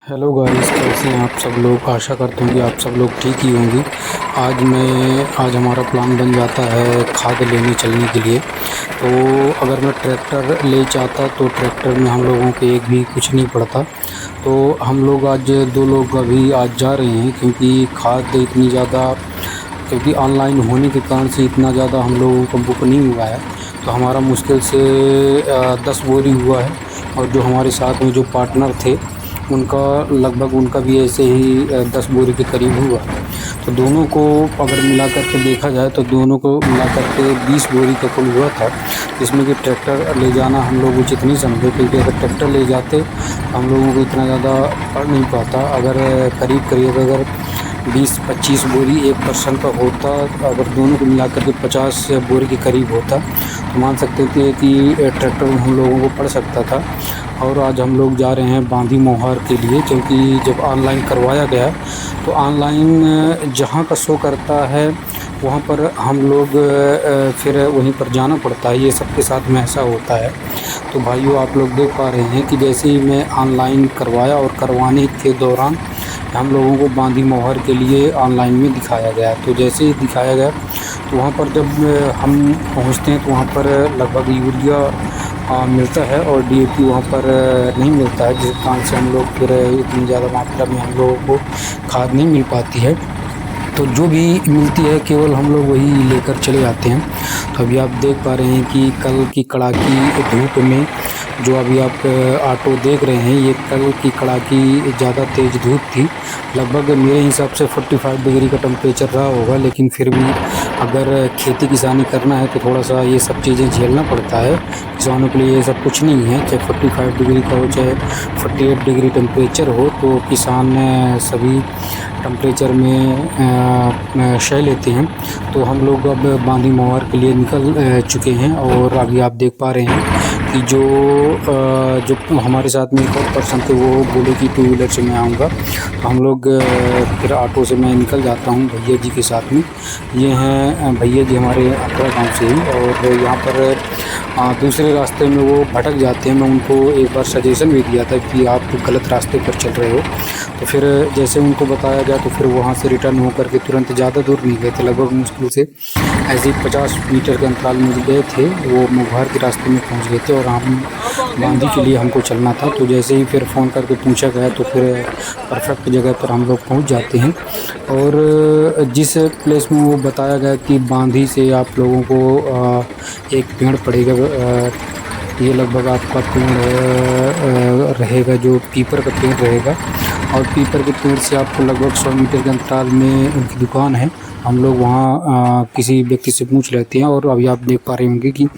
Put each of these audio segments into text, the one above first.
Hello guys, कैसे हैं आप सब लोग। आशा करता हूँ कि आप सब लोग ठीक ही होंगे। आज हमारा प्लान बन जाता है खाद लेने चलने के लिए। तो अगर मैं ट्रैक्टर ले जाता तो ट्रैक्टर में हम लोगों के एक भी कुछ नहीं पड़ता। तो हम लोग आज 2 लोग अभी आज जा रहे हैं, क्योंकि ऑनलाइन होने के कारण से इतना ज़्यादा हम लोगों को बुक नहीं हुआ है। तो हमारा मुश्किल से 10 बोरी हुआ है। और जो हमारे साथ में जो पार्टनर थे उनका भी ऐसे ही 10 बोरी के करीब हुआ। तो दोनों को अगर मिला करके देखा जाए तो दोनों को मिला करके 20 बोरी का कुल हुआ था। जिसमें कि ट्रैक्टर ले जाना हम लोग उचित नहीं समझे, क्योंकि अगर ट्रैक्टर ले जाते तो हम लोगों को इतना ज़्यादा पड़ नहीं पाता। अगर करीब अगर 20-25 बोरी एक पर्सन का होता, अगर दोनों को मिला करके 50 बोरी के करीब होता तो मान सकते थे कि ट्रैक्टर में हम लोगों को पड़ सकता था। और आज हम लोग जा रहे हैं बांदी मोहार के लिए, क्योंकि जब ऑनलाइन करवाया गया तो ऑनलाइन जहां का शो करता है वहां पर हम लोग फिर वहीं पर जाना पड़ता है। ये सबके साथ में ऐसा होता है। तो भाइयों, आप लोग देख पा रहे हैं कि जैसे ही मैं ऑनलाइन करवाया और करवाने के दौरान हम लोगों को बांदी मोहर के लिए ऑनलाइन में दिखाया गया। तो जैसे ही दिखाया गया तो वहाँ पर जब हम पहुँचते हैं तो वहाँ पर लगभग यूरिया मिलता है और डीएपी वहाँ पर नहीं मिलता है, जिस कारण से हम लोग फिर इतनी ज़्यादा मात्रा में हम लोगों को खाद नहीं मिल पाती है। तो जो भी मिलती है केवल हम लोग वही लेकर चले आते हैं। तो अभी आप देख पा रहे हैं कि कल की कड़ाकी धूप में जो अभी आप ऑटो देख रहे हैं, ये कल की कड़ाकी ज़्यादा तेज़ धूप थी। लगभग मेरे हिसाब से 45 डिग्री का टेम्परेचर रहा होगा। लेकिन फिर भी अगर खेती किसानी करना है तो थोड़ा सा ये सब चीज़ें झेलना पड़ता है। किसानों के लिए ये सब कुछ नहीं है, चाहे 45 डिग्री का हो चाहे 48 डिग्री टेम्परेचर हो, तो किसान सभी टेम्परेचर में शय लेते हैं। तो हम लोग अब बांदी मोहर के लिए निकल चुके हैं। और अभी आप देख पा रहे हैं कि जो हमारे साथ में एक और पर्सन थे वो बोले कि 2 व्हीलर से मैं आऊँगा। तो हम लोग फिर ऑटो से मैं निकल जाता हूँ भैया जी के साथ में। ये हैं भैया जी हमारे अकरा गाँव से ही, और यहाँ पर दूसरे रास्ते में वो भटक जाते हैं। मैं उनको एक बार सजेशन भी दिया था कि आप गलत रास्ते पर चल रहे हो। तो फिर जैसे उनको बताया गया तो फिर वहाँ से रिटर्न होकर के तुरंत ज़्यादा दूर नहीं गए थे, लगभग मुश्किल से ऐसे ही 50 मीटर के अंतराल में गए थे। वो मोघार के रास्ते में पहुँच गए थे और हम बांदी के लिए हमको चलना था। तो जैसे ही फिर फ़ोन करके पूछा गया तो फिर परफेक्ट जगह पर हम लोग पहुँच जाते हैं। और जिस प्लेस में वो बताया गया कि बांदी से आप लोगों को एक पेड़ पड़ेगा, ये लगभग आपका पेड़ रहेगा जो पीपर का पेड़ रहेगा। और पीपर के पेड़ से आपको लगभग 100 मीटर के अंतराल में उनकी दुकान है। हम लोग वहाँ किसी व्यक्ति से पूछ लेते हैं। और अभी आप देख पा रहे होंगे कि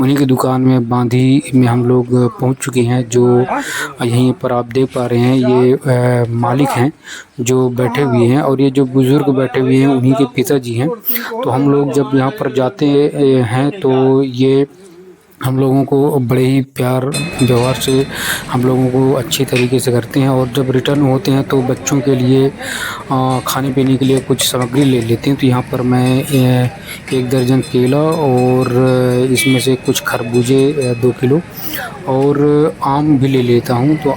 उन्हीं की दुकान में बांदी में हम लोग पहुँच चुके हैं। जो यहीं पर आप देख पा रहे हैं ये मालिक हैं जो बैठे हुए हैं, और ये जो बुज़ुर्ग बैठे हुए हैं उन्हीं के पिताजी हैं। तो हम लोग जब यहाँ पर जाते हैं तो ये हम लोगों को बड़े ही प्यार व्यवहार से हम लोगों को अच्छी तरीके से करते हैं। और जब रिटर्न होते हैं तो बच्चों के लिए खाने पीने के लिए कुछ सामग्री ले लेते हैं। तो यहाँ पर मैं 1 दर्जन केला और इसमें से कुछ खरबूजे 2 किलो और आम भी ले लेता हूँ। तो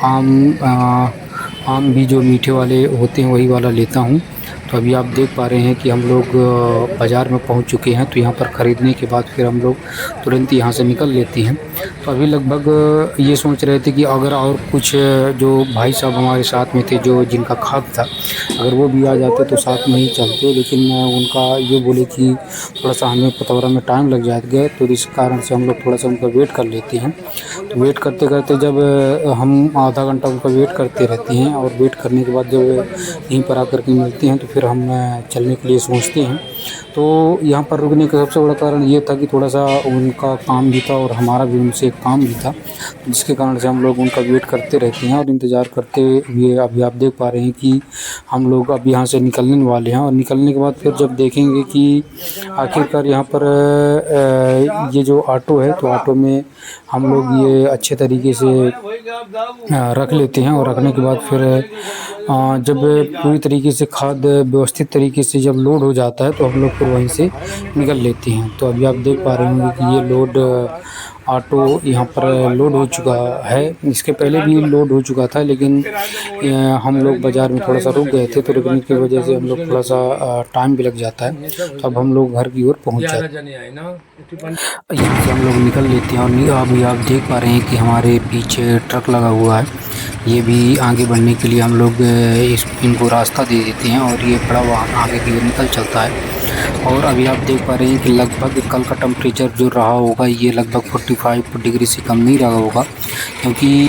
आम भी जो मीठे वाले होते हैं वही वाला लेता हूँ। तो अभी आप देख पा रहे हैं कि हम लोग बाज़ार में पहुंच चुके हैं। तो यहाँ पर ख़रीदने के बाद फिर हम लोग तुरंत यहाँ से निकल लेते हैं। तो अभी लगभग ये सोच रहे थे कि अगर और कुछ जो भाई साहब हमारे साथ में थे जो जिनका खाद था, अगर वो भी आ जाते तो साथ में ही चलते। लेकिन उनका ये बोले कि थोड़ा सा हमें पतवरा में टाइम लग जाएगा, तो इस कारण से हम लोग थोड़ा सा उनका वेट कर लेते हैं। तो वेट करते करते जब हम आधा घंटा उनका वेट करते रहते हैं, और वेट करने के बाद जब यहीं पर आकर के मिलते हैं तो फिर हम चलने के लिए सोचते हैं। तो यहाँ पर रुकने का सबसे बड़ा कारण ये था कि थोड़ा सा उनका काम भी था और हमारा भी उनसे काम भी था, जिसके कारण से हम लोग उनका वेट करते रहते हैं और इंतज़ार करते हुए अभी आप देख पा रहे हैं कि हम लोग अब यहाँ से निकलने वाले हैं। और निकलने के बाद फिर जब देखेंगे कि आखिरकार यहाँ पर ये जो ऑटो है, तो ऑटो में हम लोग ये अच्छे तरीके से रख लेते हैं। और रखने के बाद फिर जब पूरी तरीके से खाद व्यवस्थित तरीके से जब लोड हो जाता है तो हम लोग फिर वहीं से निकल लेते हैं। तो अभी आप देख पा रहे होंगे कि ये लोड ऑटो यहाँ पर लोड हो चुका है। इसके पहले भी लोड हो चुका था, लेकिन हम लोग बाज़ार में थोड़ा सा रुक गए थे, तो रुकने की वजह से हम लोग थोड़ा सा टाइम भी लग जाता है। तो अब हम लोग घर की ओर पहुँच जाते हैं। यहाँ से हम लोग निकल लेते हैं। और अभी आप देख पा रहे हैं कि हमारे पीछे ट्रक लगा हुआ है। ये भी आगे बढ़ने के लिए हम लोग इनको रास्ता दे देते हैं और ये बड़ा वाहन आगे की ओर निकल चलता है। और अभी आप देख पा रहे हैं कि लगभग कल का टेम्परेचर जो रहा होगा, ये लगभग 45 डिग्री से कम नहीं रहा होगा, क्योंकि